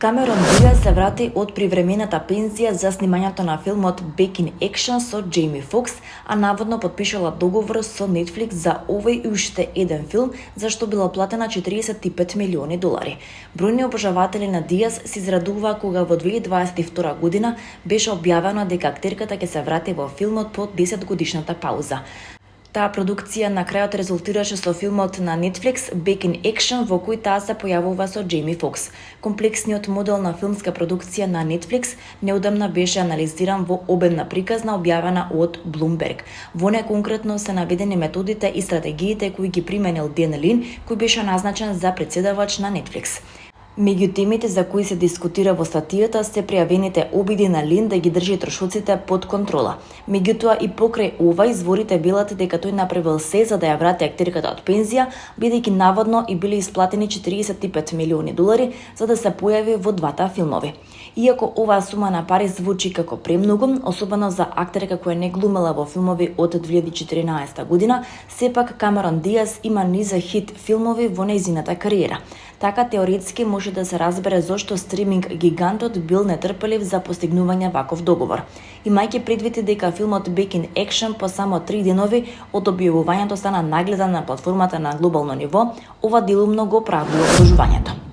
Камерон Диаз се врати од привремената пензија за снимањето на филмот Back in Action со Џејми Фокс, а наводно потпишала договор со Netflix за овој и уште еден филм, за што била платена $45 милиони. Бројни обожаватели на Диаз се израдуваа кога во 2022 година беше објавено дека актерката ќе се врати во филмот по 10-годишната пауза. Таа продукција на крајот резултираше со филмот на Netflix Back in Action, во кој таа се појавува со Џејми Фокс. Комплексниот модел на филмска продукција на Netflix неодамна беше анализиран во обемна приказна објавена од Bloomberg. Во неја конкретно се наведени методите и стратегиите кои ги применил Ден Лин, кој беше назначен за претседавач на Netflix. Меѓу темите за кои се дискутира во статијата се пријавените обиди на Лин да ги држи трошоците под контрола. Меѓутоа и покрај ова изворите велат дека тој направил се за да ја врати актерката од пензија, бидејќи наводно и биле исплатени $45 милиони за да се појави во двата филмови. Иако оваа сума на пари звучи како премногу, особено за актерка која не глумела во филмови од 2014 година, сепак Камерон Диаз има низ хит филмови во нејзината кариера. Така теоретски може да се разбере зошто стриминг гигантот бил нетрпелив за постигнување ваков договор. Имајќи предвид дека филмот Back in Action по само 3 денови од објавувањето стана нагледан на платформата на глобално ниво, ова делумно го оправдува обложувањето.